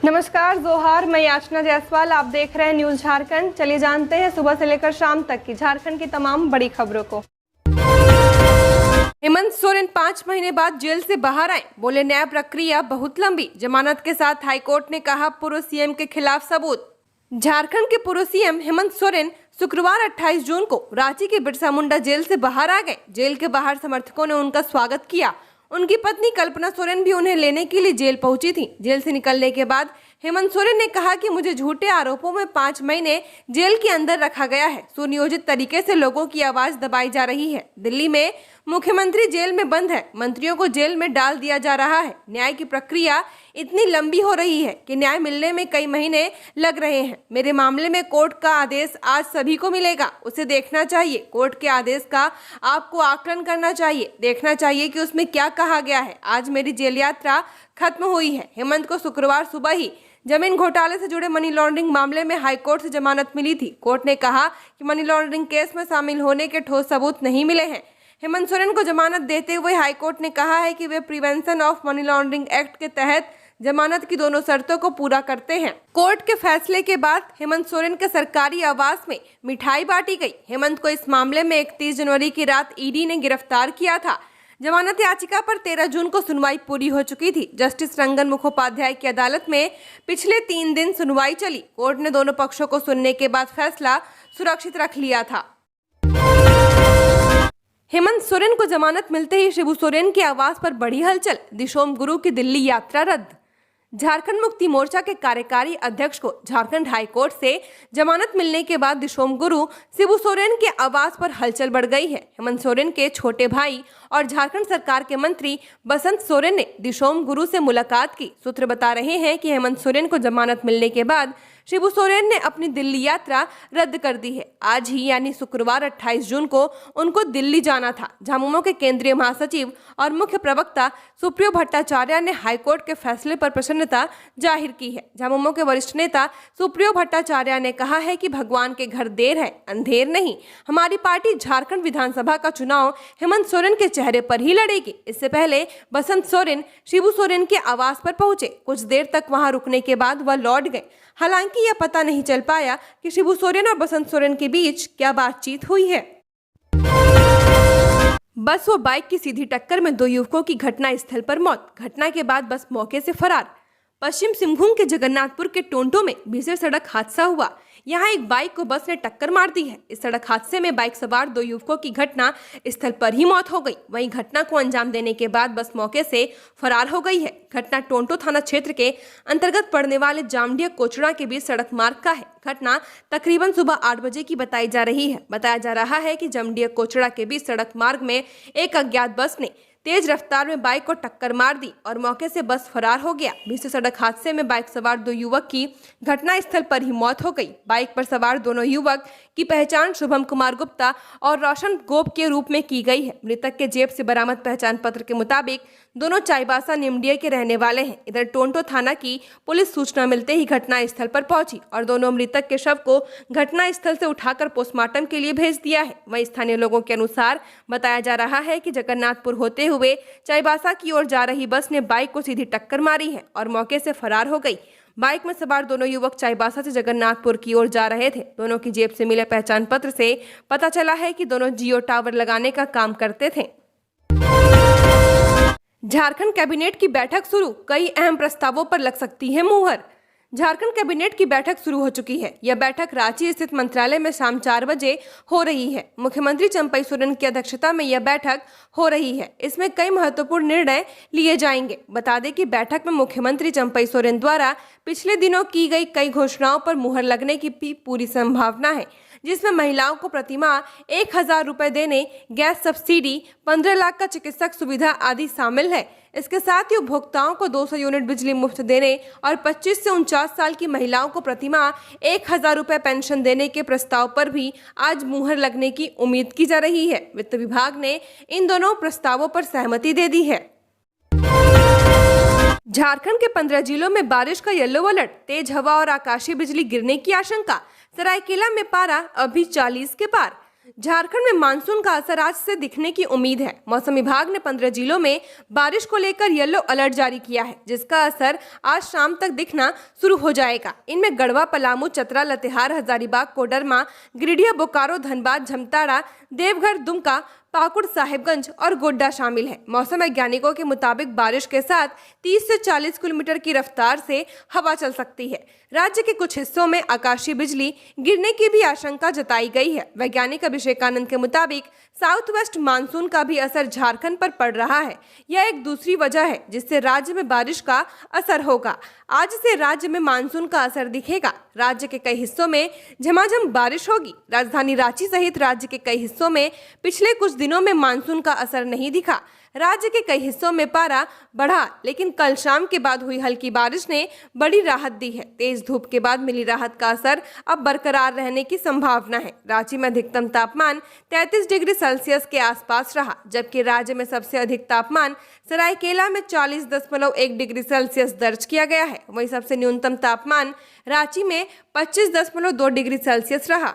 नमस्कार, जोहार। मैं याचना जायसवाल, आप देख रहे हैं न्यूज झारखंड। चलिए जानते हैं सुबह से लेकर शाम तक की झारखंड की तमाम बड़ी खबरों को। हेमंत सोरेन 5 महीने बाद जेल से बाहर आए, बोले न्याय प्रक्रिया बहुत लंबी। जमानत के साथ हाईकोर्ट ने कहा पूर्व सीएम के खिलाफ सबूत। झारखंड के पूर्व सीएम हेमंत सोरेन शुक्रवार 28 जून को रांची के बिरसा मुंडा जेल से बाहर आ गए। जेल के बाहर समर्थकों ने उनका स्वागत किया। उनकी पत्नी कल्पना सोरेन भी उन्हें लेने के लिए जेल पहुंची थी। जेल से निकलने के बाद हेमंत सोरेन ने कहा कि मुझे झूठे आरोपों में 5 महीने जेल के अंदर रखा गया है। सुनियोजित तरीके से लोगों की आवाज दबाई जा रही है। दिल्ली में मुख्यमंत्री जेल में बंद है, मंत्रियों को जेल में डाल दिया जा रहा है। न्याय की प्रक्रिया इतनी लंबी हो रही है कि न्याय मिलने में कई महीने लग रहे हैं। मेरे मामले में कोर्ट का आदेश आज सभी को मिलेगा, उसे देखना चाहिए। कोर्ट के आदेश का आपको आकलन करना चाहिए, देखना चाहिए कि उसमें क्या कहा गया है। आज मेरी जेल यात्रा खत्म हुई है। हेमंत को शुक्रवार सुबह ही जमीन घोटाले से जुड़े मनी लॉन्ड्रिंग मामले में हाईकोर्ट से जमानत मिली थी। कोर्ट ने कहा कि मनी लॉन्ड्रिंग केस में शामिल होने के ठोस सबूत नहीं मिले हैं। हेमंत सोरेन को जमानत देते हुए हाईकोर्ट ने कहा है कि वे prevention of money laundering act के तहत जमानत की दोनों शर्तों को पूरा करते हैं। कोर्ट के फैसले के बाद हेमंत सोरेन के सरकारी आवास में मिठाई बांटी गई। हेमंत को इस मामले में 31 जनवरी की रात ईडी ने गिरफ्तार किया था। जमानत याचिका पर 13 जून को सुनवाई पूरी हो चुकी थी। जस्टिस रंगन मुखोपाध्याय की अदालत में पिछले 3 दिन सुनवाई चली। कोर्ट ने दोनों पक्षों को सुनने के बाद फैसला सुरक्षित रख लिया था। हेमंत सोरेन को जमानत मिलते ही शिबू सोरेन के आवास पर बड़ी हलचल। दिशोम गुरु की दिल्ली यात्रा रद्द। झारखंड मुक्ति मोर्चा के कार्यकारी अध्यक्ष को झारखंड हाईकोर्ट से जमानत मिलने के बाद दिशोम गुरु शिबू सोरेन के आवास पर हलचल बढ़ गई है। हेमंत सोरेन के छोटे भाई और झारखंड सरकार के मंत्री बसंत सोरेन ने दिशोम गुरु से मुलाकात की। सूत्र बता रहे हैं कि हेमंत सोरेन को जमानत मिलने के बाद शिबू सोरेन ने अपनी दिल्ली यात्रा रद्द कर दी है। आज ही यानी शुक्रवार 28 जून को उनको दिल्ली जाना था। झामुमो के केंद्रीय महासचिव और मुख्य प्रवक्ता सुप्रियो भट्टाचार्य ने हाईकोर्ट के फैसले पर प्रसन्नता जाहिर की है। झामुमो के वरिष्ठ नेता सुप्रियो भट्टाचार्य ने कहा है कि भगवान के घर देर है, अंधेर नहीं। हमारी पार्टी झारखंड विधानसभा का चुनाव हेमंत सोरेन के चेहरे पर ही लड़ेगी। इससे पहले बसंत सोरेन शिबू सोरेन के आवास पर पहुंचे। कुछ देर तक वहां रुकने के बाद वह लौट गए। हालांकि यह पता नहीं चल पाया कि शिबू सोरेन और बसंत सोरेन के बीच क्या बातचीत हुई है। बस व बाइक की सीधी टक्कर में 2 युवकों की घटना स्थल पर मौत। घटना के बाद बस मौके से फरार। पश्चिम सिंहभूम के जगन्नाथपुर के टोंटो में भीषण सड़क हादसा हुआ। यहाँ एक बाइक को बस ने टक्कर मार दी है। इस सड़क हादसे में बाइक सवार 2 युवकों की घटना स्थल पर ही मौत हो गई। वहीं घटना को अंजाम देने के बाद बस मौके से फरार हो गई है। घटना टोंटो थाना क्षेत्र के अंतर्गत पड़ने वाले जामडिया कोचड़ा के बीच सड़क मार्ग का है। घटना तकरीबन सुबह 8 बजे की बताई जा रही है। बताया जा रहा है कि जामडिया कोचड़ा के बीच सड़क मार्ग में एक अज्ञात बस ने तेज रफ्तार में बाइक को टक्कर मार दी और मौके से बस फरार हो गया। भीषण सड़क हादसे में बाइक सवार 2 युवक की घटनास्थल पर ही मौत हो गई। बाइक पर सवार दोनों युवक की पहचान शुभम कुमार गुप्ता और रोशन गोप के रूप में की गई है। मृतक के जेब से बरामद पहचान पत्र के मुताबिक दोनों चाईबासा निमडिया के रहने वाले हैं। इधर टोंटो थाना की पुलिस सूचना मिलते ही घटनास्थल पर पहुंची और दोनों मृतक के शव को घटनास्थल से उठाकर पोस्टमार्टम के लिए भेज दिया है। वहीं स्थानीय लोगों के अनुसार बताया जा रहा है कि जगन्नाथपुर होते हुए चाईबासा की ओर जा रही बस ने बाइक को सीधी टक्कर मारी है और मौके से फरार हो गई। बाइक में सवार दोनों युवक चाईबासा से जगन्नाथपुर की ओर जा रहे थे। दोनों की जेब से मिले पहचान पत्र से पता चला है कि दोनों जियो टावर लगाने का काम करते थे। झारखंड कैबिनेट की बैठक शुरू, कई अहम प्रस्तावों पर लग सकती है मुहर। झारखंड कैबिनेट की बैठक शुरू हो चुकी है। यह बैठक रांची स्थित मंत्रालय में शाम 4 बजे हो रही है। मुख्यमंत्री चंपई सोरेन की अध्यक्षता में यह बैठक हो रही है। इसमें कई महत्वपूर्ण निर्णय लिए जाएंगे। बता दें कि बैठक में मुख्यमंत्री चंपई सोरेन द्वारा पिछले दिनों की गई कई घोषणाओं पर मुहर लगने की भी पूरी संभावना है, जिसमें महिलाओं को प्रतिमाह 1000 रुपए देने, गैस सब्सिडी, 15 लाख का चिकित्सक सुविधा आदि शामिल है। इसके साथ ही उपभोक्ताओं को 200 यूनिट बिजली मुफ्त देने और 25 से 49 साल की महिलाओं को प्रतिमाह 1000 रुपए पेंशन देने के प्रस्ताव पर भी आज मुहर लगने की उम्मीद की जा रही है। वित्त विभाग ने इन दोनों प्रस्तावों पर सहमति दे दी है। झारखंड के 15 जिलों में बारिश का येलो अलर्ट, तेज हवा और आकाशीय बिजली गिरने की आशंका। सरायकेला में पारा अभी 40 के पार। झारखंड में मानसून का असर आज से दिखने की उम्मीद है। मौसम विभाग ने 15 जिलों में बारिश को लेकर येलो अलर्ट जारी किया है, जिसका असर आज शाम तक दिखना शुरू हो जाएगा। इनमें गढ़वा, पलामू, चतरा, लातेहार, हजारीबाग, कोडरमा, गिरिडीह, बोकारो, धनबाद, जामताड़ा, देवघर, दुमका, पाकुड़, साहिबगंज और गोड्डा शामिल है। मौसम वैज्ञानिकों के मुताबिक बारिश के साथ 30 से 40 किलोमीटर की रफ्तार से हवा चल सकती है। राज्य के कुछ हिस्सों में आकाशीय बिजली गिरने की भी आशंका जताई गई है। वैज्ञानिक अभिषेकानंद के मुताबिक साउथ वेस्ट मानसून का भी असर झारखंड पर पड़ रहा है। यह एक दूसरी वजह है जिससे राज्य में बारिश का असर होगा। आज से राज्य में मानसून का असर दिखेगा। राज्य के कई हिस्सों में झमाझम बारिश होगी। राजधानी रांची सहित राज्य के कई हिस्सों में पिछले कुछ दिनों में मानसून का असर नहीं दिखा। राज्य के कई हिस्सों में पारा बढ़ा, लेकिन कल शाम के बाद हुई हल्की बारिश ने बड़ी राहत दी है। तेज धूप के बाद मिली राहत का असर अब बरकरार रहने की संभावना है। रांची में अधिकतम तापमान 33 डिग्री सेल्सियस के आसपास रहा, जबकि राज्य में सबसे अधिक तापमान सरायकेला में 40.1 डिग्री सेल्सियस दर्ज किया गया है। वहीं सबसे न्यूनतम तापमान रांची में 25.2 डिग्री सेल्सियस रहा।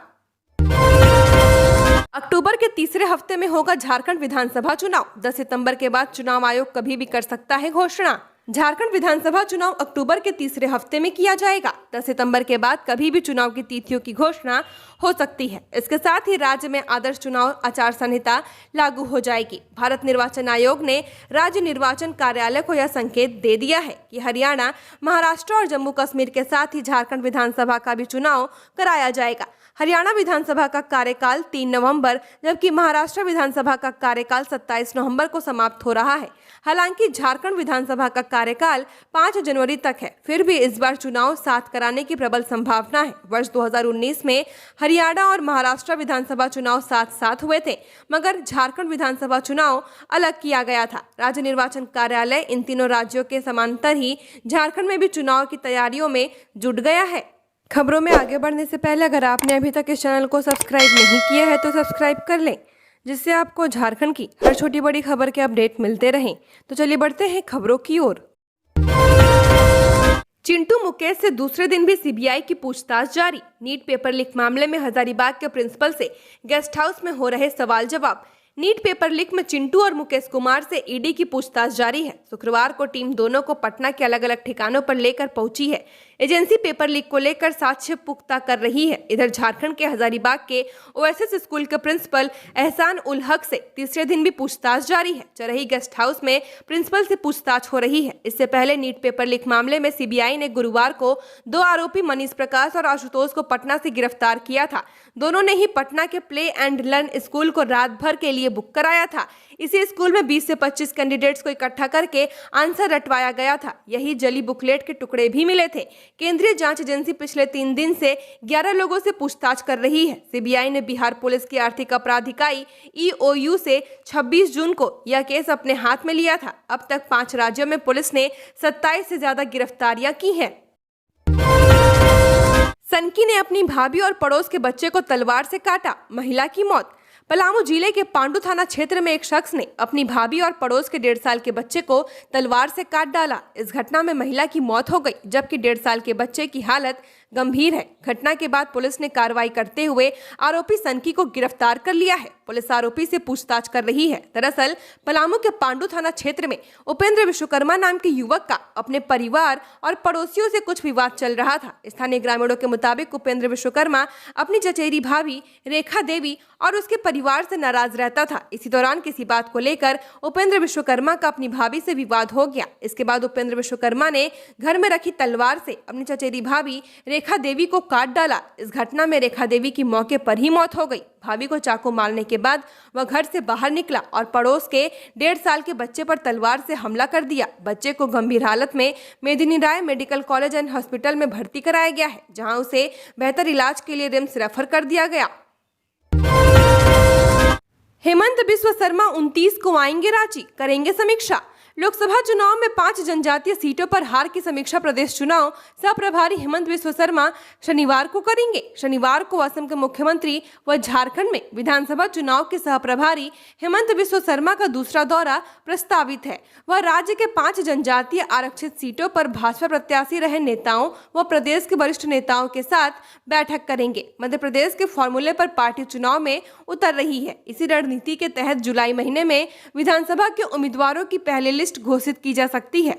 अक्टूबर के तीसरे हफ्ते में होगा झारखंड विधानसभा चुनाव। 10 सितंबर के बाद चुनाव आयोग कभी भी कर सकता है घोषणा। झारखंड विधानसभा चुनाव अक्टूबर के तीसरे हफ्ते में किया जाएगा। 10 सितंबर के बाद कभी भी चुनाव की तिथियों की घोषणा हो सकती है। इसके साथ ही राज्य में आदर्श चुनाव आचार संहिता लागू हो जाएगी। भारत निर्वाचन आयोग ने राज्य निर्वाचन कार्यालय को यह संकेत दे दिया है कि हरियाणा, महाराष्ट्र और जम्मू कश्मीर के साथ ही झारखंड विधानसभा का भी चुनाव कराया जाएगा। हरियाणा विधानसभा का कार्यकाल 3 नवंबर, जबकि महाराष्ट्र विधानसभा का कार्यकाल 27 नवंबर को समाप्त हो रहा है। हालांकि झारखंड विधानसभा का कार्यकाल 5 जनवरी तक है। फिर भी इस बार चुनाव साथ कराने की प्रबल संभावना है। वर्ष 2019 में हरियाणा और महाराष्ट्र विधानसभा चुनाव साथ हुए थे, मगर झारखंड विधानसभा चुनाव अलग किया गया था। राज्य निर्वाचन कार्यालय इन तीनों राज्यों के समांतर ही झारखंड में भी चुनाव की तैयारियों में जुट गया है। खबरों में आगे बढ़ने से पहले अगर आपने अभी तक इस चैनल को सब्सक्राइब नहीं किया है तो सब्सक्राइब कर लें, जिससे आपको झारखंड की हर छोटी बड़ी खबर के अपडेट मिलते रहें। तो चलिए बढ़ते हैं खबरों की ओर। चिंटू मुकेश से दूसरे दिन भी सीबीआई की पूछताछ जारी। नीट पेपर लीक मामले में हजारीबाग के प्रिंसिपल से गेस्ट हाउस में हो रहे सवाल जवाब। नीट पेपर लीक में चिंटू और मुकेश कुमार से ईडी की पूछताछ जारी है। शुक्रवार को टीम दोनों को पटना के अलग अलग ठिकानों पर लेकर पहुंची है। एजेंसी पेपर लीक को लेकर साक्ष्य पुख्ता कर रही है। इधर झारखंड के हजारीबाग के ओएसएस स्कूल के प्रिंसिपल एहसान उल हक से तीसरे दिन भी पूछताछ जारी है। चरही गेस्ट हाउस में प्रिंसिपल से पूछताछ हो रही है। इससे पहले नीट पेपर लीक मामले में सीबीआई ने गुरुवार को 2 आरोपी मनीष प्रकाश और आशुतोष को पटना से गिरफ्तार किया था। दोनों ने ही पटना के प्ले एंड लर्न स्कूल को रात भर के लिए बुक कराया था। इसी स्कूल में 20 से 25 कैंडिडेट्स को इकट्ठा करके आंसर रटवाया गया था। यही जली बुकलेट के टुकड़े भी मिले थे। केंद्रीय जांच एजेंसी पिछले 3 दिन से 11 लोगों से पूछताछ कर रही है। सीबीआई ने बिहार पुलिस की आर्थिक अपराध इकाई EOU से 26 जून को यह केस अपने हाथ में लिया था। अब तक 5 राज्यों में पुलिस ने 27 से ज्यादा गिरफ्तारियां की हैं। सनकी ने अपनी भाभी और पड़ोस के बच्चे को तलवार से काटा, महिला की मौत। पलामू जिले के पांडु थाना क्षेत्र में एक शख्स ने अपनी भाभी और पड़ोस के 1.5 साल के बच्चे को तलवार से काट डाला। इस घटना में महिला की मौत हो गई, जबकि 1.5 साल के बच्चे की हालत गंभीर है। घटना के बाद पुलिस ने कार्रवाई करते हुए आरोपी सनकी को गिरफ्तार कर लिया है। पुलिस आरोपी से पूछताछ कर रही है। दरअसल पलामू के पांडु थाना क्षेत्र में उपेंद्र विश्वकर्मा नाम के युवक का अपने परिवार और पड़ोसियों से कुछ विवाद चल रहा था। स्थानीय ग्रामीणों के मुताबिक उपेंद्र विश्वकर्मा अपनी चचेरी भाभी रेखा देवी और उसके परिवार से नाराज रहता था। इसी दौरान किसी बात को लेकर उपेंद्र विश्वकर्मा का अपनी भाभी से विवाद हो गया। इसके बाद उपेंद्र विश्वकर्मा ने घर में रखी तलवार से अपनी चचेरी भाभी रेखा देवी को काट डाला। इस घटना में रेखा देवी की मौके पर ही मौत हो गई। भाभी को चाकू मारने के बाद वह घर से बाहर निकला और पड़ोस के 1.5 साल के बच्चे पर तलवार से हमला कर दिया। बच्चे को गंभीर हालत में मेदिनी राय मेडिकल कॉलेज एंड हॉस्पिटल में भर्ती कराया गया है, जहां उसे बेहतर इलाज के लिए रिम्स रेफर कर दिया गया। हेमंत बिस्व शर्मा 29 को आएंगे रांची, करेंगे समीक्षा। लोकसभा चुनाव में 5 जनजातीय सीटों पर हार की समीक्षा प्रदेश चुनाव सह प्रभारी हेमंत बिस्वा शर्मा शनिवार को करेंगे। शनिवार को असम के मुख्यमंत्री व झारखंड में विधानसभा चुनाव के सह प्रभारी हेमंत बिस्वा शर्मा का दूसरा दौरा प्रस्तावित है। वह राज्य के 5 जनजातीय आरक्षित सीटों पर भाजपा प्रत्याशी रहे नेताओं व प्रदेश के वरिष्ठ नेताओं के साथ बैठक करेंगे। मध्य प्रदेश के फॉर्मूले पर पार्टी चुनाव में उतर रही है। इसी रणनीति के तहत जुलाई महीने में विधानसभा के उम्मीदवारों की पहली लिस्ट घोषित की जा सकती है।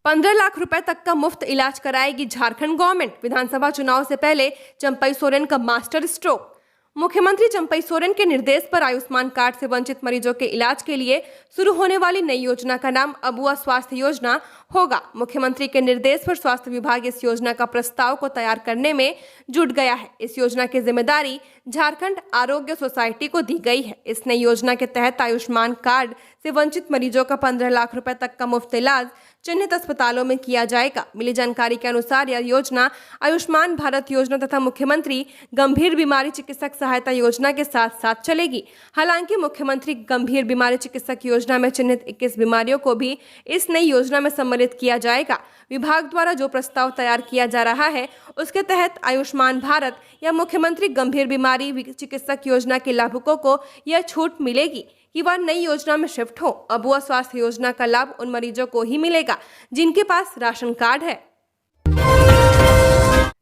15 लाख रुपए तक का मुफ्त इलाज कराएगी झारखंड गवर्नमेंट। विधानसभा चुनाव से पहले चंपई सोरेन का मास्टर स्ट्रोक। मुख्यमंत्री चंपई सोरेन के निर्देश पर आयुष्मान कार्ड से वंचित मरीजों के इलाज के लिए शुरू होने वाली नई योजना का नाम अबुआ स्वास्थ्य योजना होगा। मुख्यमंत्री के निर्देश पर स्वास्थ्य विभाग इस योजना का प्रस्ताव को तैयार करने में जुट गया है। इस योजना की जिम्मेदारी झारखंड आरोग्य सोसाइटी को दी गई है। इस नई योजना के तहत आयुष्मान कार्ड से वंचित मरीजों का 15 लाख रुपए तक का मुफ्त इलाज चिन्हित अस्पतालों में किया जाएगा। मिली जानकारी के अनुसार यह योजना आयुष्मान भारत योजना तथा मुख्यमंत्री गंभीर बीमारी चिकित्सक सहायता योजना के साथ साथ चलेगी। हालांकि मुख्यमंत्री गंभीर बीमारी चिकित्सक योजना में चिन्हित 21 बीमारियों को भी इस नई योजना में सम्मिलित किया जाएगा। विभाग द्वारा जो प्रस्ताव तैयार किया जा रहा है उसके तहत आयुष्मान भारत या मुख्यमंत्री गंभीर बीमारी चिकित्सक योजना के लाभुकों को यह छूट मिलेगी कि वह नई योजना में शिफ्ट हो। अबुआ स्वास्थ्य योजना का लाभ उन मरीजों को ही मिलेगा जिनके पास राशन कार्ड है।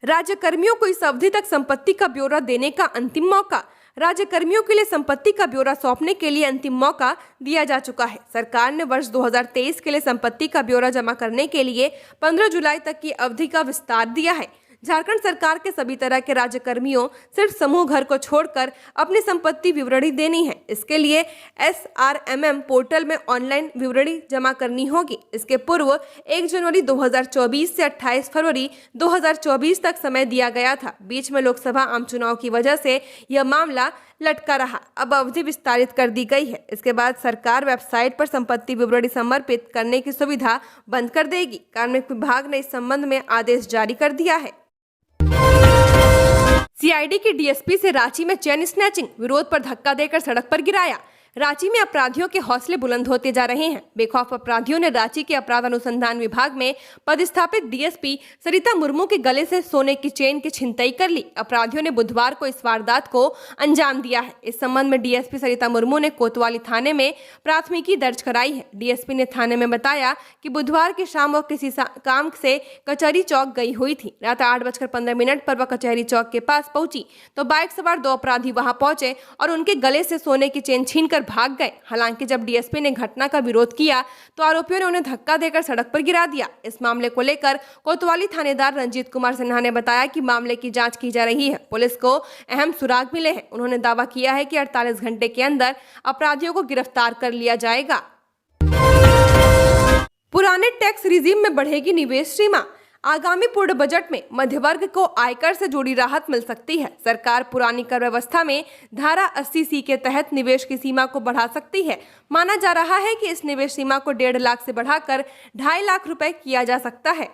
राज्य कर्मियों को इस अवधि तक संपत्ति का ब्यौरा देने का अंतिम मौका। राज्य कर्मियों के लिए संपत्ति का ब्यौरा सौंपने के लिए अंतिम मौका दिया जा चुका है। सरकार ने वर्ष 2023 के लिए संपत्ति का ब्यौरा जमा करने के लिए 15 जुलाई तक की अवधि का विस्तार दिया है। झारखंड सरकार के सभी तरह के राज्य कर्मियों सिर्फ समूह घर को छोड़कर अपनी संपत्ति विवरणी देनी है। इसके लिए SRMM पोर्टल में ऑनलाइन विवरणी जमा करनी होगी। इसके पूर्व 1 जनवरी 2024 से 28 फरवरी 2024 तक समय दिया गया था। बीच में लोकसभा आम चुनाव की वजह से यह मामला लटका रहा। अब अवधि विस्तारित कर दी गई है। इसके बाद सरकार वेबसाइट पर संपत्ति विवरणी समर्पित करने की सुविधा बंद कर देगी। कार्मिक विभाग ने इस संबंध में आदेश जारी कर दिया है। सीआईडी की डीएसपी से रांची में चेन स्नैचिंग, विरोध पर धक्का देकर सड़क पर गिराया। रांची में अपराधियों के हौसले बुलंद होते जा रहे हैं। बेखौफ अपराधियों ने रांची के अपराध अनुसंधान विभाग में पदस्थापित डीएसपी सरिता मुर्मू के गले से सोने की चेन की छिनतई कर ली। अपराधियों ने बुधवार को इस वारदात को अंजाम दिया है। इस संबंध में डीएसपी सरिता मुर्मू ने कोतवाली थाने में प्राथमिकी दर्ज कराई है। डीएसपी ने थाने में बताया कि बुधवार की शाम वह किसी काम से कचहरी चौक गई हुई थी। रात 8:15 पर वह कचहरी चौक के पास पहुंची तो बाइक सवार 2 अपराधी वहां पहुंचे और उनके गले से सोने की चेन छीनकर भाग गए। हालांकि जब डीएसपी ने घटना का विरोध किया तो आरोपियों ने उन्हें धक्का देकर सड़क पर गिरा दिया। इस मामले को लेकर कोतवाली थानेदार रंजीत कुमार सिन्हा ने बताया कि मामले की जांच की जा रही है। पुलिस को अहम सुराग मिले हैं। उन्होंने दावा किया है कि 48 घंटे के अंदर अपराधियों को गिरफ्तार कर लिया जाएगा। पुराने टैक्स रिजीम में बढ़ेगी निवेश सीमा। आगामी पूर्ण बजट में मध्य वर्ग को आयकर से जुड़ी राहत मिल सकती है। सरकार पुरानी कर व्यवस्था में धारा 80C के तहत निवेश की सीमा को बढ़ा सकती है। माना जा रहा है कि इस निवेश सीमा को 1.5 लाख से बढ़ाकर 2.5 लाख रुपए किया जा सकता है।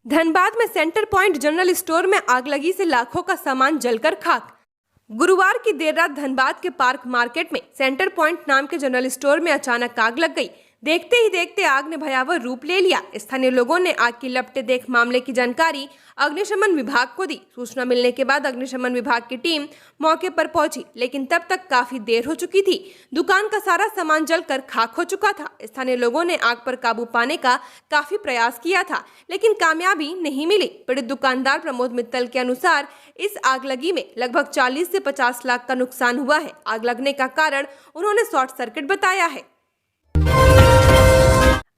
धनबाद में सेंटर पॉइंट जनरल स्टोर में आगलगी से लाखों का सामान जलकर खाक। गुरुवार की देर रात धनबाद के पार्क मार्केट में सेंटर पॉइंट नाम के जनरल स्टोर में अचानक आग लग गई। देखते ही देखते आग ने भयावह रूप ले लिया। स्थानीय लोगों ने आग की लपटें देख मामले की जानकारी अग्निशमन विभाग को दी। सूचना मिलने के बाद अग्निशमन विभाग की टीम मौके पर पहुंची, लेकिन तब तक काफी देर हो चुकी थी। दुकान का सारा सामान जलकर खाक हो चुका था। स्थानीय लोगों ने आग पर काबू पाने का काफी प्रयास किया था, लेकिन कामयाबी नहीं मिली। पीड़ित दुकानदार प्रमोद मित्तल के अनुसार इस आगलगी में लगभग 40 से 50 लाख का नुकसान हुआ है। आग लगने का कारण उन्होंने शॉर्ट सर्किट बताया है।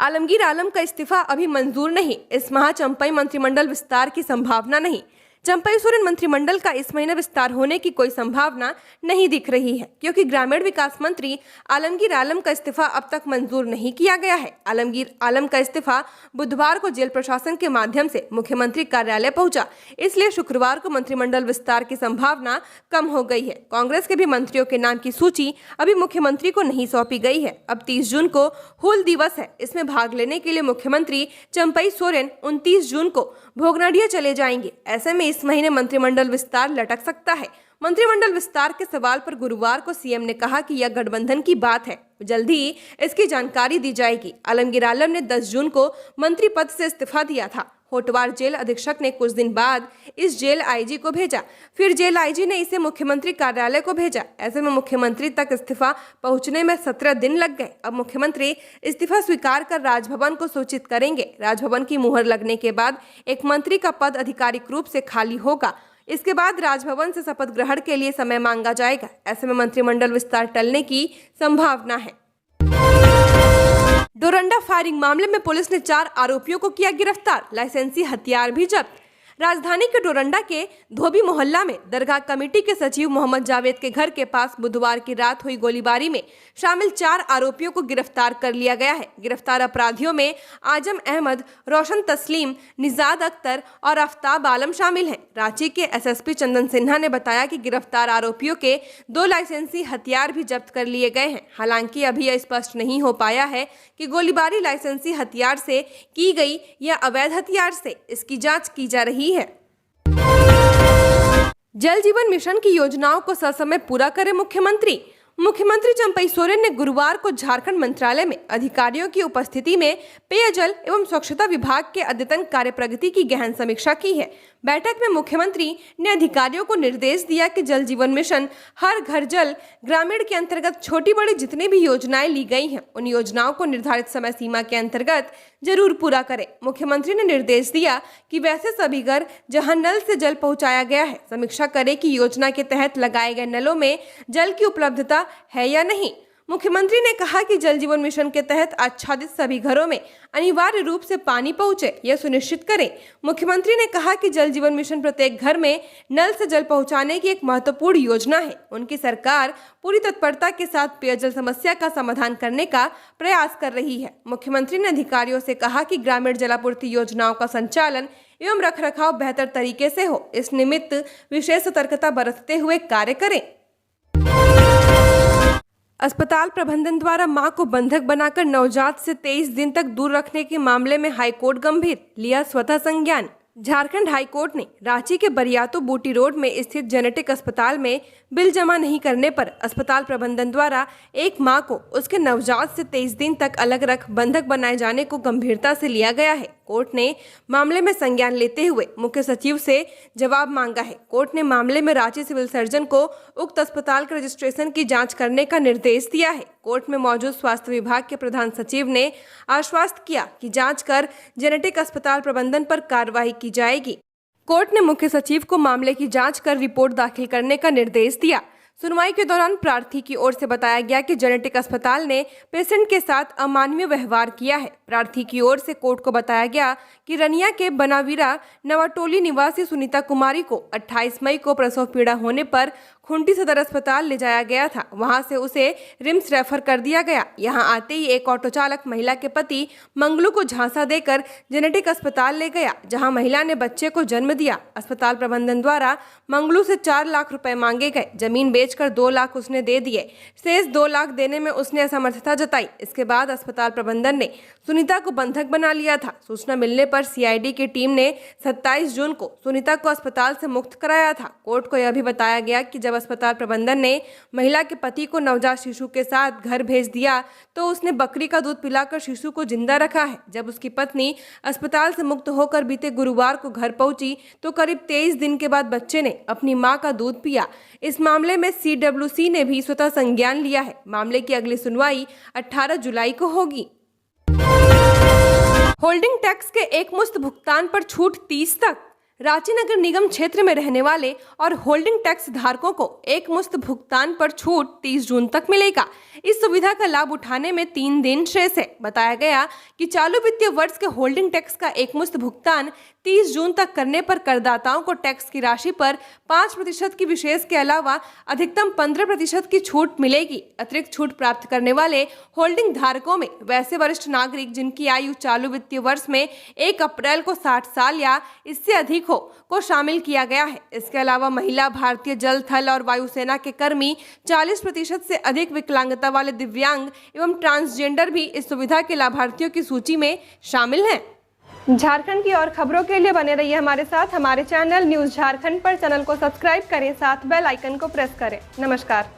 आलमगीर आलम का इस्तीफा अभी मंजूर नहीं। इस माह चंपई मंत्रिमंडल विस्तार की संभावना नहीं। चंपई सोरेन मंत्रिमंडल का इस महीने विस्तार होने की कोई संभावना नहीं दिख रही है, क्योंकि ग्रामीण विकास मंत्री आलमगीर आलम का इस्तीफा अब तक मंजूर नहीं किया गया है। आलमगीर आलम का इस्तीफा बुधवार को जेल प्रशासन के माध्यम से मुख्यमंत्री कार्यालय पहुंचा, इसलिए शुक्रवार को मंत्रिमंडल विस्तार की संभावना कम हो गई है। कांग्रेस के भी मंत्रियों के नाम की सूची अभी मुख्यमंत्री को नहीं सौंपी गई है। अब 30 जून को हूल दिवस है। इसमें भाग लेने के लिए मुख्यमंत्री चंपई सोरेन 29 जून को भोगनाडिया चले जाएंगे। ऐसे में इस महीने मंत्रिमंडल विस्तार लटक सकता है। मंत्रिमंडल विस्तार के सवाल पर गुरुवार को सीएम ने कहा कि यह गठबंधन की बात है, जल्द ही इसकी जानकारी दी जाएगी। आलमगीर आलम ने 10 जून को मंत्री पद से इस्तीफा दिया था। होटवार जेल अधीक्षक ने कुछ दिन बाद इस जेल आईजी को भेजा, फिर जेल आईजी ने इसे मुख्यमंत्री कार्यालय को भेजा। ऐसे में मुख्यमंत्री तक इस्तीफा पहुंचने में 17 दिन लग गए। अब मुख्यमंत्री इस्तीफा स्वीकार कर राजभवन को सूचित करेंगे। राजभवन की मुहर लगने के बाद एक मंत्री का पद आधिकारिक रूप से खाली होगा। इसके बाद राजभवन से शपथ ग्रहण के लिए समय मांगा जाएगा। ऐसे में मंत्रिमंडल विस्तार टलने की संभावना है। डोरंडा फायरिंग मामले में पुलिस ने 4 आरोपियों को किया गिरफ्तार, लाइसेंसी हथियार भी जब्त। राजधानी के डोरंडा के धोबी मोहल्ला में दरगाह कमेटी के सचिव मोहम्मद जावेद के घर के पास बुधवार की रात हुई गोलीबारी में शामिल 4 आरोपियों को गिरफ्तार कर लिया गया है। गिरफ्तार अपराधियों में आजम अहमद, रोशन तस्लीम, निजाद अख्तर और आफ्ताब आलम शामिल हैं। रांची के एसएसपी चंदन सिन्हा ने बताया कि गिरफ्तार आरोपियों के 2 लाइसेंसी हथियार भी जब्त कर लिए गए हैं। हालांकि अभी यह स्पष्ट नहीं हो पाया है कि गोलीबारी लाइसेंसी हथियार से की गई या अवैध हथियार से। इसकी जांच की जा रही है। जल जीवन मिशन की योजनाओं को ससमय पूरा करे मुख्यमंत्री। मुख्यमंत्री चंपई सोरेन ने गुरुवार को झारखंड मंत्रालय में अधिकारियों की उपस्थिति में पेयजल एवं स्वच्छता विभाग के अद्यतन कार्य प्रगति की गहन समीक्षा की है। बैठक में मुख्यमंत्री ने अधिकारियों को निर्देश दिया कि जल जीवन मिशन, हर घर जल, ग्रामीण के अंतर्गत छोटी बड़ी जितनी भी योजनाएं ली गई हैं, उन योजनाओं को निर्धारित समय सीमा के अंतर्गत जरूर पूरा करें। मुख्यमंत्री ने निर्देश दिया कि वैसे सभी घर जहां नल से जल पहुंचाया गया है, समीक्षा करें कि योजना के तहत लगाए गए नलों में जल की उपलब्धता है या नहीं। मुख्यमंत्री ने कहा कि जल जीवन मिशन के तहत आच्छादित सभी घरों में अनिवार्य रूप से पानी पहुंचे, यह सुनिश्चित करें। मुख्यमंत्री ने कहा कि जल जीवन मिशन प्रत्येक घर में नल से जल पहुंचाने की एक महत्वपूर्ण योजना है। उनकी सरकार पूरी तत्परता के साथ पेयजल समस्या का समाधान करने का प्रयास कर रही है। मुख्यमंत्री ने अधिकारियों से कहा कि ग्रामीण जलापूर्ति योजनाओं का संचालन एवं रखरखाव बेहतर तरीके से हो, इस निमित्त विशेष सतर्कता बरतते हुए कार्य करें। अस्पताल प्रबंधन द्वारा मां को बंधक बनाकर नवजात से 23 दिन तक दूर रखने के मामले में हाईकोर्ट गंभीर, लिया स्वतः संज्ञान। झारखंड हाईकोर्ट ने रांची के बरियातू बूटी रोड में स्थित जेनेटिक अस्पताल में बिल जमा नहीं करने पर अस्पताल प्रबंधन द्वारा एक मां को उसके नवजात से 23 दिन तक अलग रख बंधक बनाए जाने को गंभीरता से लिया गया है। कोर्ट ने मामले में संज्ञान लेते हुए मुख्य सचिव से जवाब मांगा है। कोर्ट ने मामले में रांची सिविल सर्जन को उक्त अस्पताल के रजिस्ट्रेशन की जांच करने का निर्देश दिया है। कोर्ट में मौजूद स्वास्थ्य विभाग के प्रधान सचिव ने आश्वस्त किया कि जांच कर जेनेटिक अस्पताल प्रबंधन पर कार्रवाई की जाएगी। कोर्ट ने मुख्य सचिव को मामले की जांच कर रिपोर्ट दाखिल करने का निर्देश दिया। सुनवाई के दौरान प्रार्थी की ओर से बताया गया कि जेनेटिक अस्पताल ने पेशेंट के साथ अमानवीय व्यवहार किया है। प्रार्थी की ओर से कोर्ट को बताया गया कि रनिया के बनावीरा नवाटोली निवासी सुनीता कुमारी को 28 मई को प्रसव पीड़ा होने पर खूंटी सदर अस्पताल ले जाया गया था। वहां से उसे रिम्स रेफर कर दिया गया। यहां आते ही एक ऑटो चालक महिला के पति मंगलू को झांसा देकर जेनेटिक अस्पताल ले गया, जहां महिला ने बच्चे को जन्म दिया। अस्पताल प्रबंधन द्वारा मंगलू से 4 लाख रुपए मांगे गए। जमीन बेचकर 2 लाख उसने दे दिए। शेष 2 लाख देने में उसने असमर्थता जताई। इसके बाद अस्पताल प्रबंधन ने सुनीता को बंधक बना लिया था। सूचना मिलने पर सीआईडी की टीम ने 27 जून को सुनीता को अस्पताल से मुक्त कराया था। कोर्ट को यह भी बताया गया कि जब अस्पताल प्रबंधन ने महिला के पति को नवजात शिशु के साथ घर भेज दिया तो उसने बकरी का दूध पिलाकर शिशु को जिंदा रखा है। जब उसकी पत्नी अस्पताल से मुक्त होकर बीते गुरुवार को घर पहुंची तो करीब 23 दिन के बाद बच्चे ने अपनी मां का दूध पिया। इस मामले में सीडब्ल्यूसी ने भी स्वतः संज्ञान लिया है। मामले की अगली सुनवाई 18 जुलाई को होगी। होल्डिंग टैक्स के एकमुश्त भुगतान पर छूट 30 तक। रांची नगर निगम क्षेत्र में रहने वाले और होल्डिंग टैक्स धारकों को एकमुश्त भुगतान पर छूट 30 जून तक मिलेगा। इस सुविधा का लाभ उठाने में 3 दिन शेष है। बताया गया कि चालू वित्तीय वर्ष के होल्डिंग टैक्स का एकमुश्त भुगतान 30 जून तक करने पर करदाताओं को टैक्स की राशि पर 5% की विशेष के अलावा अधिकतम 15% की छूट मिलेगी। अतिरिक्त छूट प्राप्त करने वाले होल्डिंग धारकों में वैसे वरिष्ठ नागरिक जिनकी आयु चालू वित्तीय वर्ष में 1 अप्रैल को 60 साल या इससे अधिक को शामिल किया गया है। इसके अलावा महिला, भारतीय जल, थल और वायुसेना के कर्मी, 40% से अधिक विकलांगता वाले दिव्यांग एवं ट्रांसजेंडर भी इस सुविधा के लाभार्थियों की सूची में शामिल हैं। झारखंड की और खबरों के लिए बने रहिए हमारे साथ। हमारे चैनल न्यूज़ झारखंड पर चैनल को सब्सक्राइब करें, साथ बेल आइकन को प्रेस करें। नमस्कार।